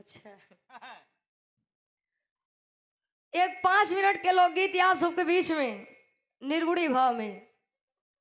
अच्छा, एक 5 मिनट के लोकगीत आप सबके बीच में निर्गुणी भाव में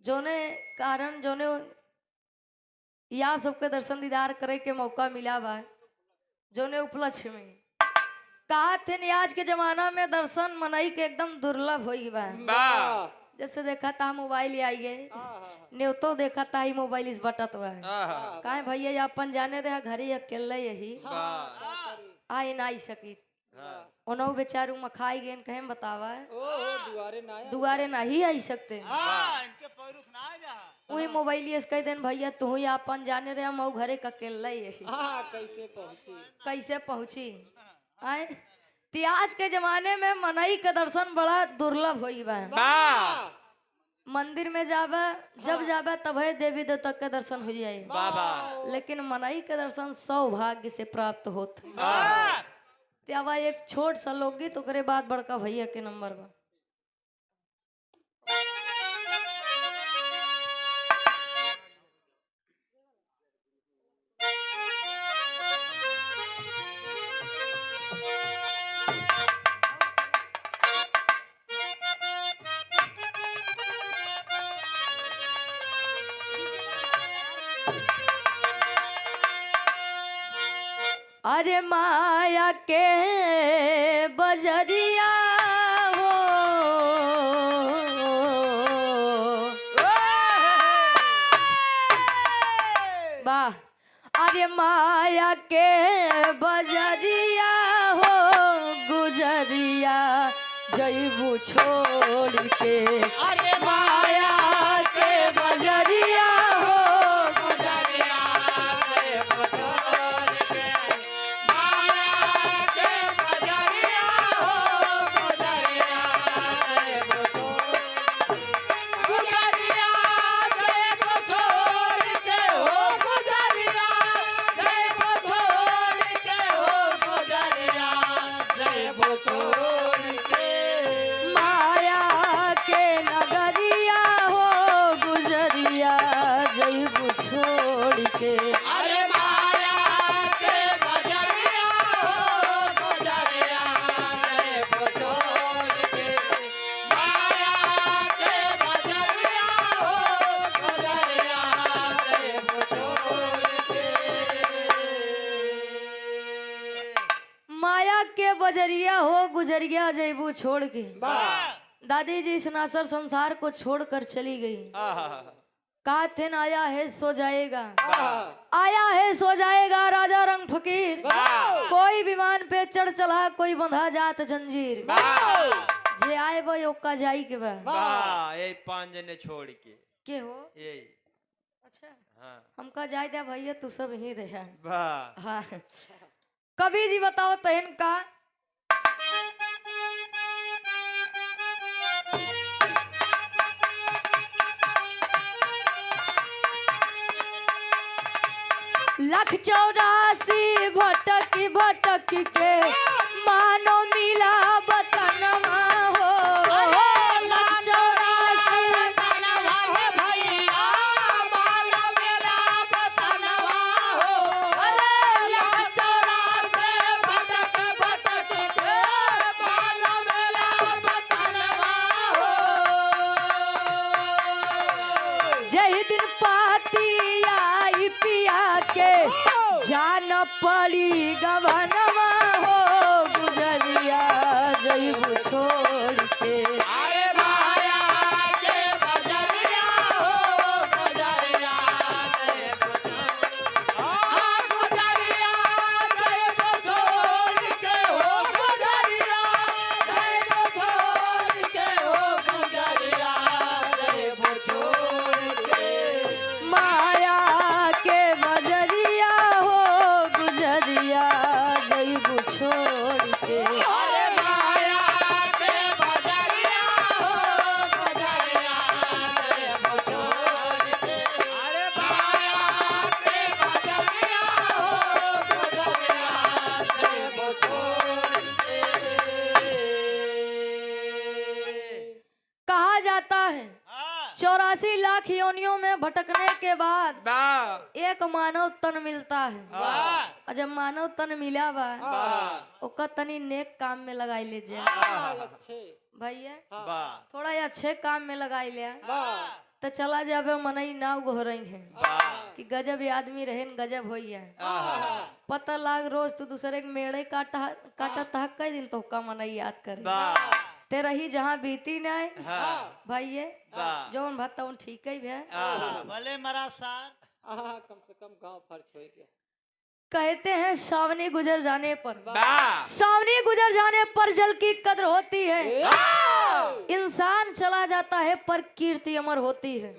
जोने कारण जोने ये आप सबके दर्शन दीदार करे के मौका मिला बा, जोने उपलक्ष्य में कहा थे नहीं, आज के जमाना में दर्शन मनई के एकदम दुर्लभ हो बा। जब से देखा था मोबाइल आइए न्योतो देखा था ही मोबाइल इस बटत बा काहे भैया अपन जाने रहे घरे अकेले यही आए ना आई सकी ओनौ बेचारू मखाई गेन कहे बतावा दुआरे नहीं आई सकते वही मोबाइल कह देन भैया तू ही अपन जाने रहे मऊ घरे अकेले यही कैसे पहुंची आए ती आज के जमाने में मनई के दर्शन बड़ा दुर्लभ होई बा। मंदिर में जाबे जब जाबे तबे देवी देवता के दर्शन हो जाए, लेकिन मनई के दर्शन सौभाग्य से प्राप्त होते। त्यावा एक छोट सा लोकगीत ओकरे बाद बड़का भैया के नंबर बा। अरे माया के बजरिया हो वाह, अरे माया के बजरिया हो गुजरिया जईबू छोड़ के, अरे माया के बजरिया हो बजरिया हो गुजरिया जयबू छोड़ के। दादी जी सनासर संसार को छोड़कर चली गई। कहा थे न आया है सो जाएगा, आया है सो जाएगा राजा रंग फकीर। कोई विमान पे चढ़ चला कोई बंधा जात जंजीर। जे आए वो ओका जाई के बा यही 5 जने छोड़ के हो यही। अच्छा हाँ। हमका जाए दे भैया तू सब ही रहे। हाँ कवि जी बताओ तहन का लख 84 भटकी भटकी के मानो मिला बतनवा हो। लख 84 बतनवा है भैया मानो मिला बतनवा हो। लख 84 भटकी भटकी के मानो मिला बतनवा हो। जय दिन पाती आई पिया के जान पड़ी गवनवा हो गुजरिया जईबू छोड़ के। अरे माया के बजरिया हो गुजरिया जईबू छोड़ के हो गुजरिया जईबू छोड़ के हो गुजरिया जईबू छोड़ के। माया के बजरिया हो गुजरिया जईबू छोड़ के। अरे माया के बजरिया हो गुजरिया जईबू छोड़ के। अरे माया के बजरिया हो गुजरिया जईबू छोड़ के। कहा जाता है 84 लाख योनियों में भटकने के बाद वाह एक मानव तन मिलता है। और जब मानव तन मिला बा ओका तनी नेक काम में लगाई ले जाए भैया, वाह थोड़ा ये अच्छे काम में लगाई ले तो चला जाबे मनई नाव गोहरई है कि गजब ये आदमी रहन गजब होई है। पता लाग रोज तू दूसरे के मेड़े काटा कई दिन तो का मनई याद करे तेरा ही जहाँ बीती न भैया जौन भत्ता उन ठीक ही भे भले मरा सार कम से कम गांव फर्श हो गया। कहते हैं सावनी गुजर जाने पर वाह सावनी गुजर जाने पर जल की कद्र होती है। इंसान चला जाता है पर कीर्ति अमर होती है।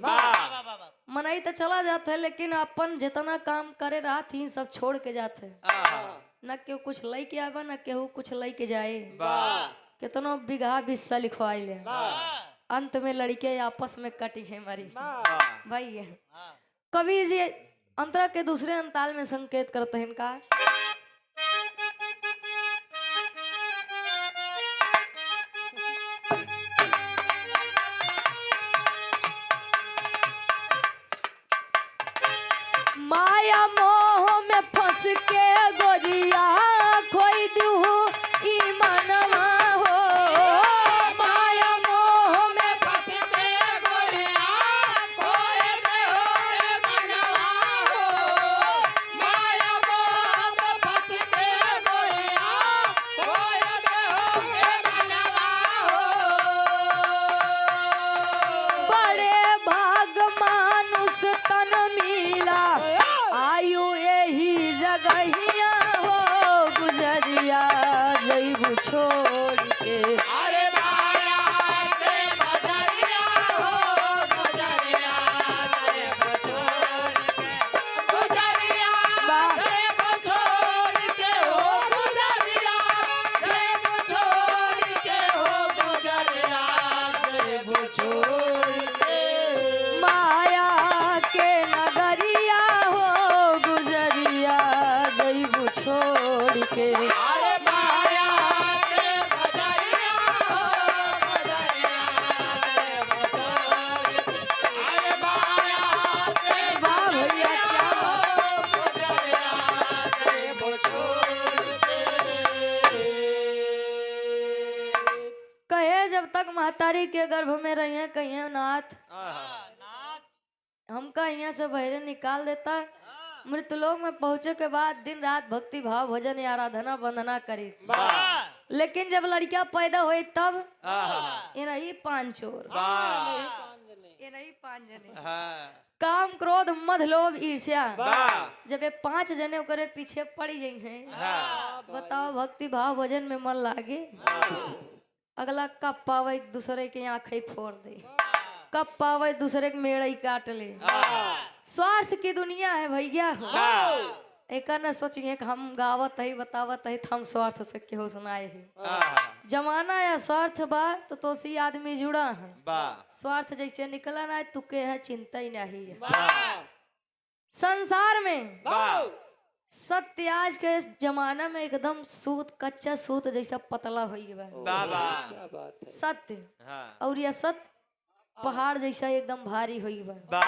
मनई तो चला जाता है लेकिन अपन जितना काम करे रहा थी सब छोड़ के जाते न केहू कुछ लई के आवा न केहू कुछ लई के जाए। कितनो बिगहा बिस्सा लिखवाई ले अंत में लड़के आपस में कटी है मरी भाई। कवि जी अंतरा के दूसरे अंताल में संकेत करते हैं इनका माया मोह में फंस के गोरिया खोई दू ई मनवा हो। माया मोह में फंस के गोरिया खोई दू ई मनवा हो। माया मोह में फंस के गोरिया खोई दू ई मनवा हो। बड़े भाग मानुष तन मिला आयु यही जगहिया हो गुजरिया जैबू छोड़ के। अरे माया से बदरिया हो गुजरिया से छोड़ के गुजरिया से छोड़ के हो गुजरिया से छोड़ के हो गुजरिया से छोड़ के माया के नगरिया हो गुजरिया जैबू छोड़ के। अरे माया से बदरिया हो गुजरिया से छोड़ के अरे माया से वाह भैया क्या बात। गुजरिया से छोड़ के कहे जब तक महतारी के गर्भ में रहिए कहिए नाथ हमका यहाँ से बहरे निकाल देता। मृतलोक में पहुंचे के बाद दिन रात भक्ति भाव भजन या आराधना वंदना करी। लेकिन जब लड़कियां पैदा हुई तब ये नहीं पांच चोर ये नहीं पांच जने काम क्रोध मद लोभ ईर्ष्या जब ये 5 जने ओकरे पीछे पड़ी जाइ हैं बताओ भक्ति भाव भजन में मन लागे। अगला कब पावे एक दूसरे के आंखें फोड़ दे कब पावे दूसरे के मेड़ई काट ले। स्वार्थ की दुनिया है भैया। एक न सोचिए कि हम गावत है बतावत है हम स्वार्थ से केहू सुनाए है। जमाना या स्वार्थ बा तो सी आदमी जुड़ा है। स्वार्थ जैसे निकला ना तुके है चिंता ही नहीं है। संसार में सत्य आज के इस जमाना में एकदम सूत कच्चा सूत जैसा पतला हो गया क्या बात है। सत्य और यह सत्य पहाड़ जैसा एकदम भारी हो गया।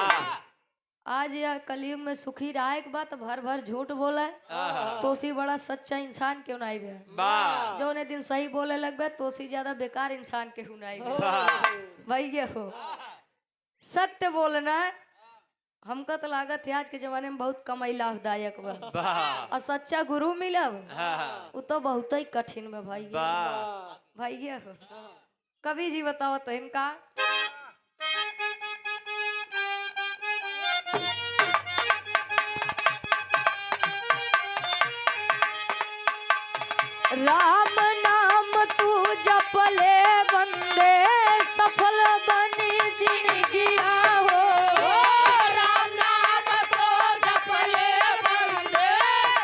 आज यह कलयुग में सुखी रहा एक बात भर भर झूठ बोला है तो सी बड़ा सच्चा इंसान क्यों नहीं है। जो ने दिन सही बोले लग गए तो सी ज्यादा बेकार इंसान क्यों नहीं भैया हो। सत्य बोलना हमका तो लागत है आज के जमाने में बहुत कमाई लाभदायक बा। और सच्चा गुरु मिलब वो तो बहुत ही कठिन में भैया हो। कवि जी बताओ तो इनका राम नाम तू जपले बंदे सफल बनी जिंदगिया हो। राम नाम तो जपले बंदे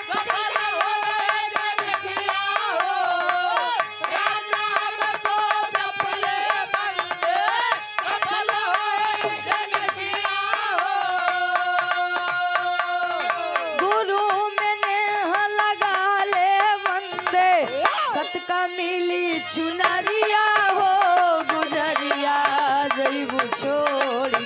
सफल होए जिंदगिया हो। राम नाम तो जपले बंदे सफल होए जिंदगिया हो। गुरु में नेह लगा ले बंदे सत का मिली चुनरिया हो गुजरिया जैबू छोड़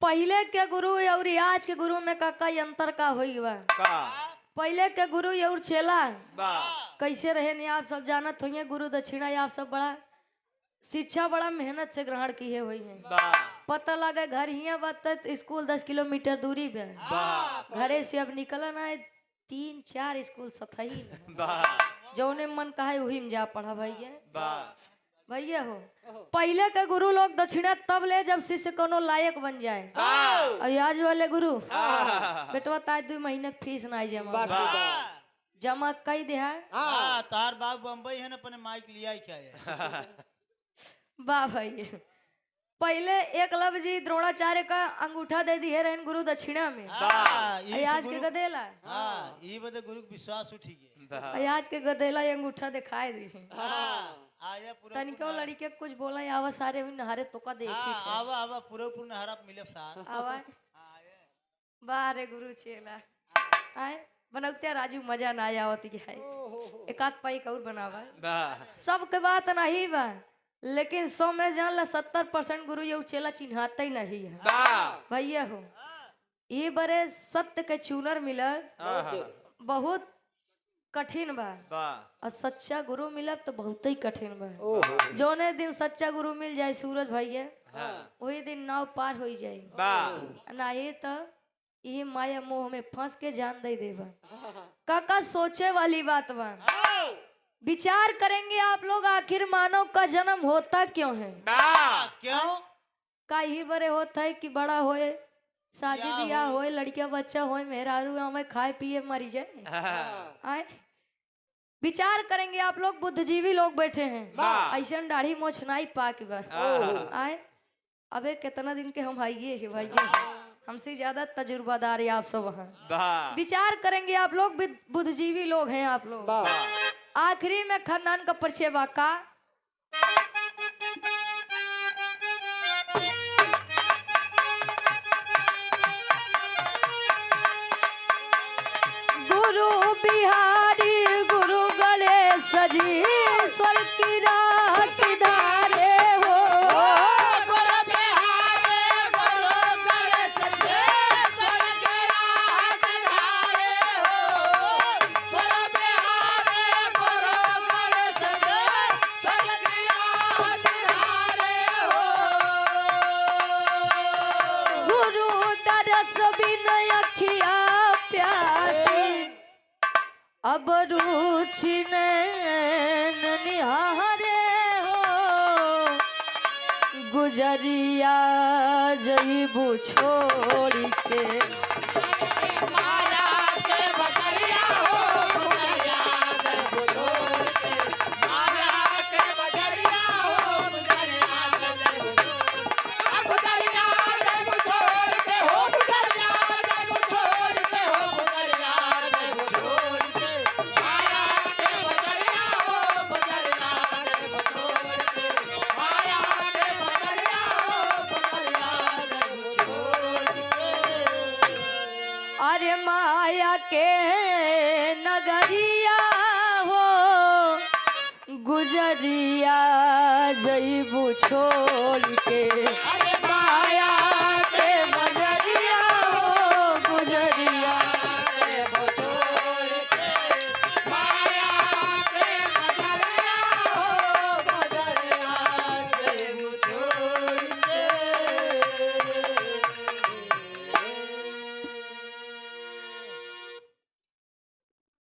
पहले के गुरु और आज के गुरु में का अंतर का होई बा? का पहले के गुरु और चेला बा कैसे रहे नहीं आप सब जानत होंगे। गुरु दक्षिणा आप सब बड़ा शिक्षा बड़ा मेहनत से ग्रहण किए हुए हैं। बा पता लगा घर ही बात स्कूल 10 किलोमीटर दूरी पे बा घरे से अब निकलना है 3-4 स्कूल सथई बा जौने मन कहा है वही में जा पढ़ा भैया। बा भैया हो पहले के गुरु लोग दक्षिणा तब ले जब शिष्य कोनो लायक बन जाए। और आज वाले गुरु बेटवा ताज 2 महीने की फीस ना जमा जमा कई दे है। तार बाप बम्बई है ना अपने माइक लिया ही क्या है। वाह भाई पहले एकलव्य जी द्रोणाचार्य का अंगूठा दे दिए रहन गुरु दक्षिणा में। आज के गदेला हाँ ये बदे गुरु के विश्वास उठी गए। आज के गदेला ये अंगूठा दिखाए दी आया पूरा तनिको लड़ी के कुछ बोला आवा सारे हुई नहारे तो का देखी आवा आवा पूरा पूरा हरा मिले साथ आवा बारे गुरु चेला आए बनौते राजू मजा ना आया होती है एक आध पाई और बनावा बा सबके बात नहीं बा लेकिन 100 में जान ला 70% गुरु ये चेला चिन्हाते ही नहीं है। बा भैया हो ये बड़े सत्य के चूनर मिलल बहुत कठिन बा बा और सच्चा गुरु मिलब तो बहुत ही कठिन बा। जोने दिन सच्चा गुरु मिल जाए सूरज भैया वही दिन नाव पार हो जाए बा नहीं तो ये माया मोह में फंस के जान दे देबा। काका सोचे वाली बात बा विचार करेंगे आप लोग आखिर मानव का जन्म होता क्यों है? क्यों का ही बड़े होता है कि बड़ा होए शादी ब्याह होए लड़किया बच्चा होए मेहरारू हमें खाए पिए मरी जाए। आए विचार करेंगे आप लोग बुद्धिजीवी लोग बैठे हैं ऐसा दाढ़ी मोछ नहीं पाक बा आए अबे कितना दिन के हम आइए है भैया हमसे ज्यादा तजुर्बादार है आप सब वहाँ। विचार करेंगे आप लोग बुद्धिजीवी लोग हैं आप लोग। आखिरी में खानदान का परिचय बाका गुरु बिहारी गुरु गणेश जी स्वर की राह सिधारे हो। गुरु दरस बिनय अखिया प्यासी अब रुचि नैन निहारे हो। गुजरिया जईबू छोड़ के अरे माया के नगरिया हो गुजरिया जईबू छोड़ के।